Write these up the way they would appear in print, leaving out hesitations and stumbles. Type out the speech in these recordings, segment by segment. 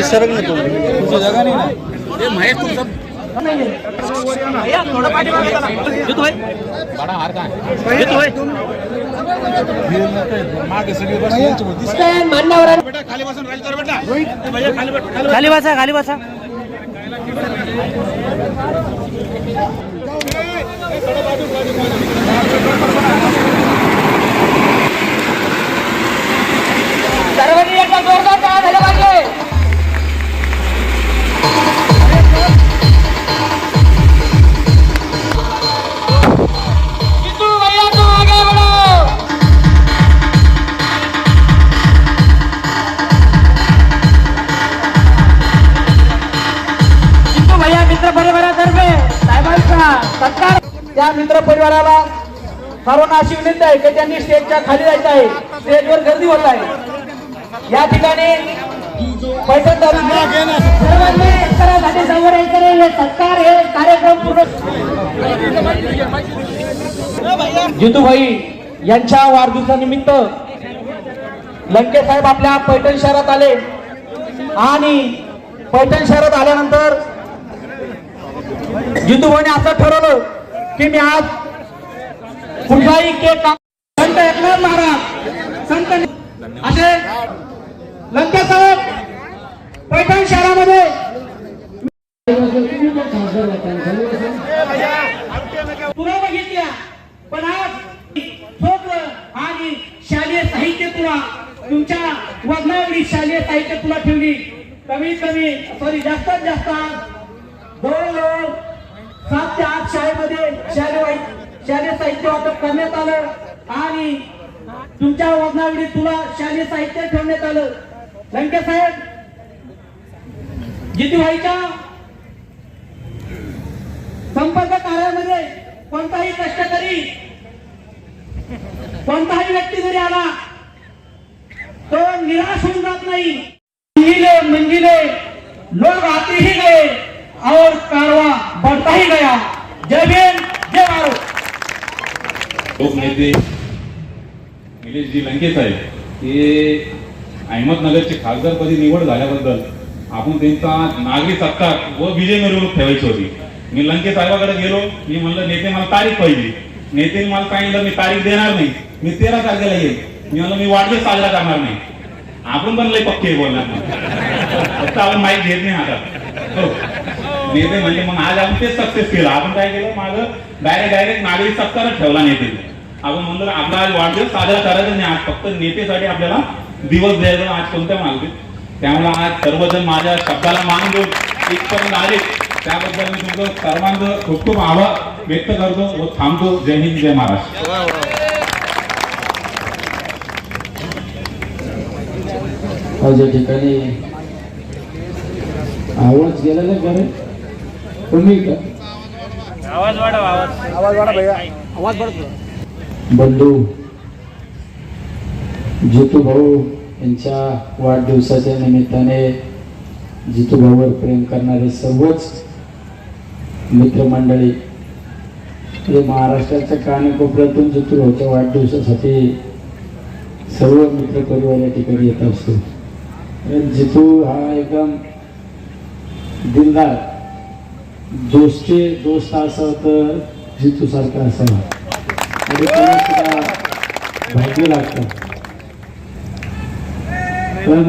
सरक ना तुमची जगा नाही ना ये महेश तू सब भैया थोड़ा पार्टी जो तो है बड़ा हार का है जो तो है मां के सगळे बस यांची होती स्टँड मान्यवर बेटा खाली बसून राहील तर बेटा रोहित भैया खाली बसा खाली बसा सर्वांनी एकदा जोरदार टाळ्या झाल्या पाहिजे जितू भैया तुम आगे बढ़ो जितू भैया मित्र परिवारातर्फे साहेबांचा सत्कार त्या मित्र परिवाराला सर्वांना अशी विनंती आहे की त्यांनी स्टेजच्या खाली जायचं आहे स्टेजवर गर्दी होत आहे या ठिकाणी पैठण सर्वांनी करासाठी समोर हे सत्कार हे कार्यक्रम पूर्ण जितूभाई यांच्या वाढदिवसानिमित्त लंके साहेब आपल्या पैठण शहरात आले आणि पैठण शहरात आल्यानंतर जितूभाईने असं ठरवलं की मी आज कुठलाही केक संत एकनाथ महाराज संत असे लंके साहेब पैठण शहरामध्ये तुला बघितल्या पण आज ठोकलं आणि शालेय साहित्य तुला तुमच्या वजनावरी शालेय साहित्य तुला ठेवली कमीत कमी सॉरी जास्तीत जास्त 7 ते 8 शाळेमध्ये शालेय साहित्य वाटप करण्यात आलं आणि तुमच्या वजनावरी तुला शालेय साहित्य ठेवण्यात आलं लंके साहेब जितूभाईच्या संपर्क कार्यामध्ये कोणताही कष्टकरी कोणताही व्यक्ती जरी आला तो निराश होऊन जात नाही मंजिले लोग आते ही गए और कारवा बढ़ता ही गया जय भीम जय भारत लोकनेते निलेशजी लंके साहेब हे अहमदनगरचे खासदारपदी निवड झाल्याबद्दल आपण त्यांचा नागरी सत्कार व विजय मिरवणूक ठेवायची होती. मी लंके साहेबाकडे गेलो. मी म्हणलं नेते मला तारीख पाहिजे. नेत्याने मला सांगितलं मी तारीख देणार नाही, मी 13 तारखेला येईल. मी म्हणलं मी वाढदिवस साजरा करणार नाही. आपण पण लय पक्के बोलणार फक्त आपण माहीत घेत नाही हातात. नेते म्हणजे मग आज आपण तेच सक्सेस केलं. आपण काय केलं माझं डायरेक्ट नागरी सत्कारच ठेवला नेते. आपण म्हणलं आपला आज वाढदिवस साजरा करायचा नाही, आज फक्त नेतेसाठी आपल्याला दिवस द्यायचा. आज कोणत्या मागते त्यामुळे आज सर्वजण माझ्या शब्दाला मान देऊन इथपर्यंत आले त्याबद्दल मी तुमचं सर्वांचं खूप खूप आभार व्यक्त करतो व थांबतो. जय हिंद जय महाराष्ट्र. ज्या ठिकाणी आवाज गेला ना बरं तुम्ही का आवाज वाढा भैया आवाज वाढतो. बंधू जितू भाऊ यांच्या वाढदिवसाच्या निमित्ताने जितू भाऊवर प्रेम करणारे सर्वच मित्रमंडळी हे महाराष्ट्राच्या कानाकोपऱ्यातून जितू भाऊच्या वाढदिवसासाठी सर्व मित्र परिवार या ठिकाणी येत असतो. जितू हा एकदम दिलदार दोस्त असावं तर जितू सारखा असावा आणि सुद्धा भाग्य लागतं. पण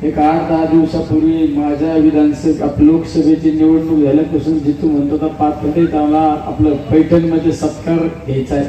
एक 8-10 दिवसापूर्वी माझ्या विधानसभा लोकसभेची निवडणूक झाल्यापासून जितू म्हणतो तर पाथर्डीत आम्हाला आपलं पैठणमध्ये सत्कार घ्यायचा आहे.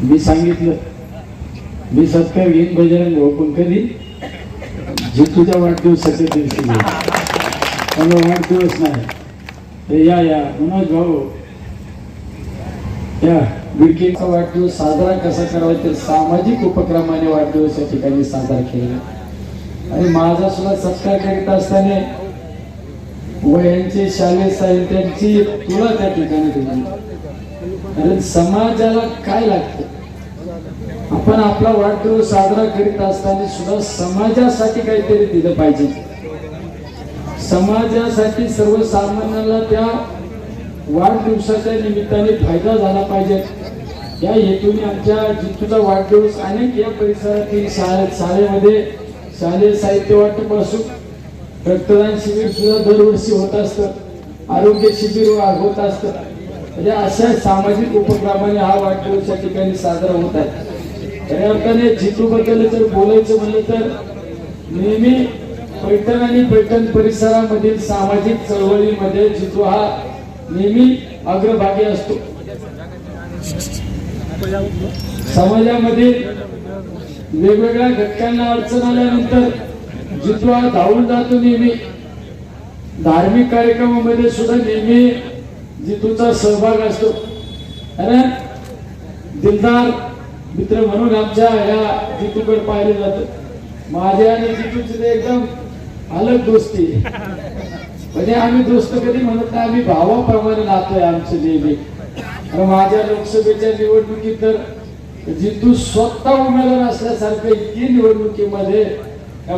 मी सांगितलं मी सत्कार घेईन बजरंग भाऊ पण कधी जितूच्या वाढदिवसाच्या दिवशी मला वाढदिवस नाही तर या मनोज भाऊ या बिडकीचा वाढदिवस साजरा कसा करावा तर सामाजिक उपक्रमाने वाढदिवस या ठिकाणी साजरा केला. आणि माझा सुद्धा सत्कार करीत असताना वयांची शालेय साहित्यांची तुला त्या ठिकाणी दिली. कारण समाजाला काय लागतं आपण आपला वाढदिवस साजरा करीत असताना सुद्धा समाजासाठी काहीतरी दिलं पाहिजे. समाजासाठी सर्वसामान्यांना त्या वाढदिवसाच्या निमित्ताने फायदा झाला पाहिजे या हेतूने आमच्या जितूचा वाढदिवस अनेक या परिसरातील शाळेमध्ये शालेय साहित्य वाटप असो, रक्तदान शिबिर सुद्धा दरवर्षी होत असतं, आरोग्य शिबिर होत असतं. म्हणजे अशा सामाजिक उपक्रमाने हा वाढदिवस या ठिकाणी साजरा होत आहे. खऱ्या अर्थाने जितूबद्दल जर बोलायचं म्हणलं तर नेहमी पैठण आणि पैठण परिसरामधील सामाजिक चळवळीमध्ये जितू हा नेहमी अग्रभागी असतो. समाजामध्ये वेगवेगळ्या घटकांना अडचण आल्यानंतर जितू हा धावून जातो. नेहमी धार्मिक कार्यक्रमामध्ये सुद्धा नेहमी जितूचा सहभाग असतो. कारण दिलदार मित्र म्हणून आमच्या या जितूकडे पाहिलं जातं. माझ्या आणि जितूची एकदम अलग दोस्ती, म्हणजे आम्ही दोस्त कधी म्हणत नाही, आम्ही भावाप्रमाणे नातोय आमचं नेहमी. माझ्या लोकसभेच्या निवडणुकीत तर जितू स्वतः उमेदवार असल्यासारखं इतकी निवडणुकीमध्ये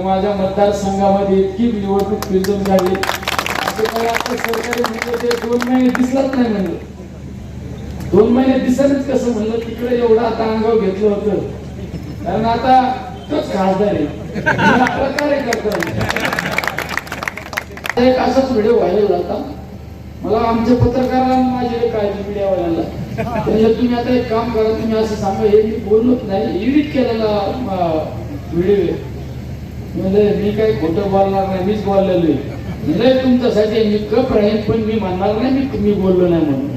माझ्या मतदारसंघामध्ये इतकी निवडणूक विजून झाली. सरकारी म्हणजे ते 2 महिने दिसलाच नाही म्हणलं. 2 महिने दिसलच कसं म्हणलं, तिकडे एवढा आता अंगाव घेतलं होतं. कारण आता तोच खासदार आहे, प्रकारे करतो. एक असाच व्हिडिओ व्हायरल झाला. मला आमच्या पत्रकारांना माझी काळजी मीडियावाल्यांना, म्हणजे तुम्ही आता एक काम करा, तुम्ही असं सांगा, हे मी बोललोच नाही, एडिट केलेला व्हिडिओ. म्हणजे मी काही खोटं बोलणार नाही, मीच बोललेलो आहे. म्हणजे तुमच्यासाठी मी गप राहीन, पण मी म्हणणार नाही मी बोललो नाही म्हणून.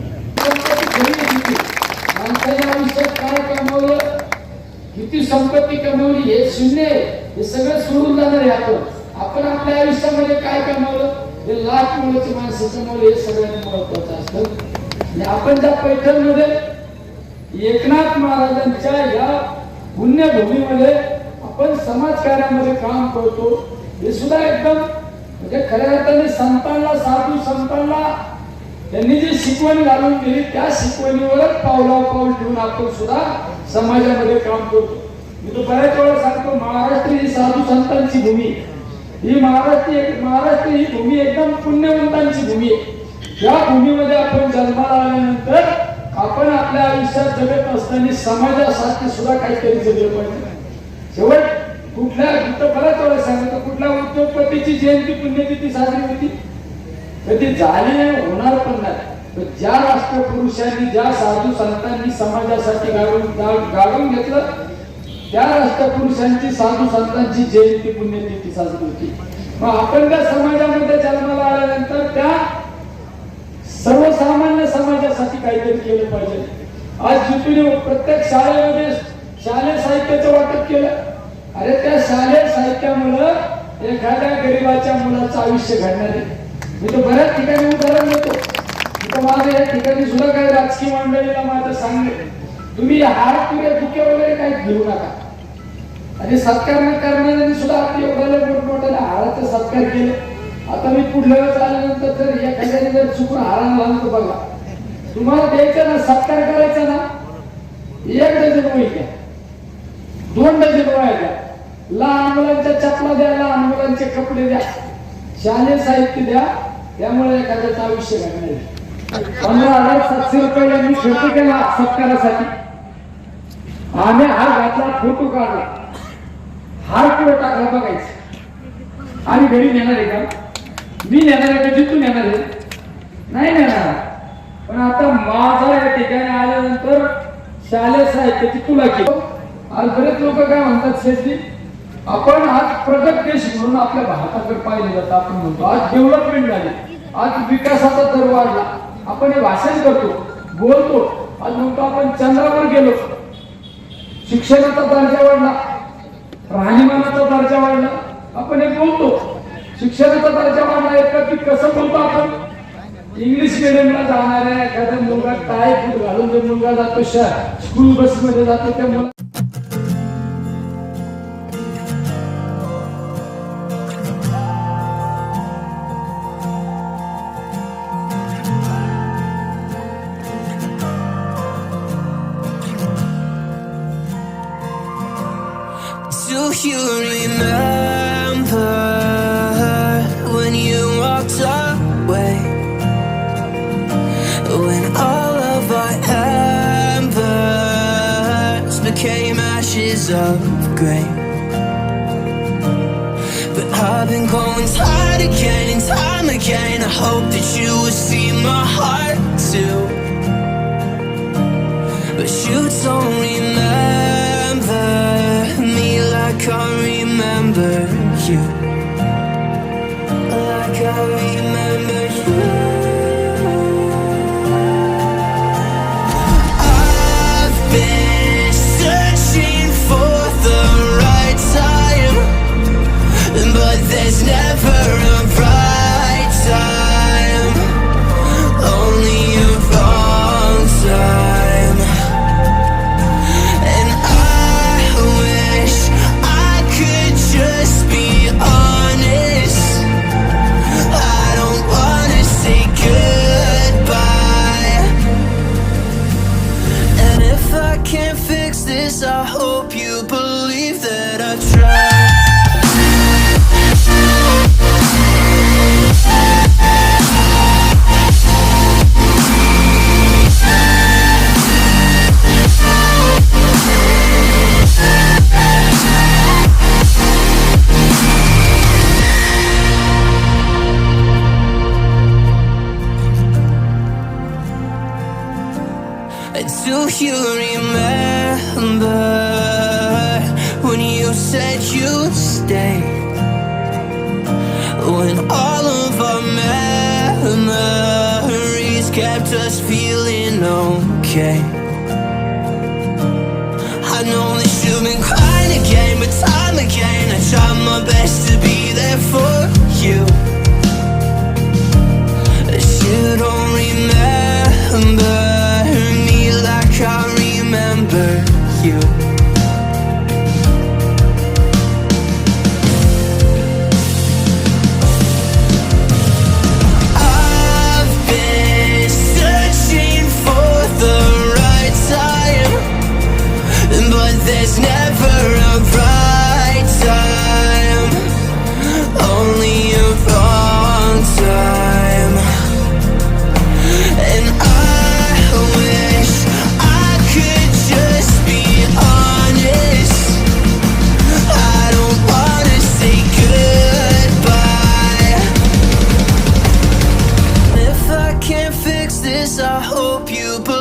माणसाच्या आयुष्यात काय कमावलं, किती संपत्ती कमावली हे शून्य आहे, हे सगळं सोडून जाणार आहे. आपण आपल्या आयुष्यामध्ये काय कमावलं, हे लाख मुलाची माणसाचं मुलं हे सगळ्यात महत्वाचं असतं. आपण ज्या पैठणमध्ये एकनाथ महाराजांच्या या पुण्यभूमीमध्ये आपण समाजकार्यामध्ये काम करतो, हे सुद्धा एकदम म्हणजे खऱ्या अर्थाने संतांना, साधू संतांना त्यांनी जी शिकवण घालून दिली त्या शिकवणीवरच पावला पाऊल ठेवून आपण सुद्धा समाजामध्ये काम करतो. मी तो बऱ्याच वेळा सांगतो, महाराष्ट्र ही साधू संतांची भूमी, ही महाराष्ट्र ही भूमी एकदम पुण्यवंतांची भूमी आहे. या भूमीमध्ये आपण जन्माला आल्यानंतर आपण आपल्या आयुष्यात जगत असताना समाजासाठी सुद्धा काहीतरी जगलं पाहिजे. शेवट कुठल्या बऱ्याच वेळा सांगतो, कुठल्या उद्योगपतीची जयंती पुण्यतिथी साजरी होती कधी झाली नाही, होणार पण नाही. ज्या राष्ट्रपुरुषांनी, ज्या साधू संतांनी समाजासाठी गाडून घेतलं, त्या राष्ट्रपुरुषांची, साधू संतांची जयंती पुण्यतिथी साजरी होती. मग आपण त्या समाजामध्ये जन्माला आल्यानंतर त्या सर्वसामान्य समाजासाठी काहीतरी केलं पाहिजे. आज जितूने प्रत्येक शाळेमध्ये शालेय साहित्याचं वाटप केलं. अरे त्या शालेय साहित्यामुळं एखाद्या गरीबाच्या मुलाचं आयुष्य घडणार आहे. मी तर बऱ्याच ठिकाणी उदाहरण देतो. तिथं माझं या ठिकाणी सुद्धा काही राजकीय मंडळीला माझं सांगणे, तुम्ही हार तुरे दुखे वगैरे काही घेऊ नका. आणि सत्कार करणाऱ्यांनी सुद्धा आपली एवढ्याला मोठमोठ्याला हाराचे सत्कार केले. आता मी पुढल्या वेळेस आल्यानंतर जर एखाद्याने जर चुकून हाराला लागलं, बघा तुम्हाला द्यायचं ना, सत्कार करायचा ना, 1 डझन वही द्या, 2 डझन वह्या द्या, लहान मुलांच्या चपला द्या, लहान मुलांचे कपडे द्या, शालेय साहित्य द्या. त्यामुळे एखाद्याचं आयुष्य घडणार आहे. 15,700 रुपये यांनी खर्च केला सत्कारासाठी. आम्ही हार घातला, फोटो काढला, हार पुढे टाकला, बघायचं. आणि घरी नेणार आहे का? मी नेणार आहे का? जितून नेणार आहे? नाही नेणार. पण आता माझा या ठिकाणी आल्यानंतर शालेय साहित्याची तुला केली. आज बरेच लोक काय म्हणतात, शेती आपण आज प्रगत देश म्हणून आपल्या भारताकडे पाहिले जातं. आपण म्हणतो आज डेव्हलपमेंट झाली, आज विकासाचा दर वाढला. आपण हे भाषण करतो, बोलतो. आज म्हणतो आपण चंद्रावर गेलो, शिक्षणाचा दर्जा वाढला, राहणीमानाचा दर्जा वाढला. आपण हे बोलतो, शिक्षणाचा दर्जा वाढला. एकदा कसं बोलतो आपण, इंग्लिश मिडियमला जाणाऱ्या एखाद्या मुलगा टाय फूट घालून जो मुलगा जातो, स्कूल बसमध्ये जातो, त्या मुला shades of grey. But I've been going tired again and time again. I hope that you will see my heart too. But you don't remember me like I remember you. Like I remember you. I've been searching for the right time, but there's never a right time, only a wrong time. And I wish I could just be honest. I don't wanna say goodbye. And if I can't fix this, I hope you believe that I tried. Do you remember when you said you'd stay? When all of our memories kept us feeling okay. I know that you've been crying again, but time again I tried my best to be there for you. You don't remember like I remember you. I've been searching for the right time, but there's never a right time, only a wrong time. And I wish I could just be honest. I don't wanna say goodbye. If I can't fix this, I hope you believe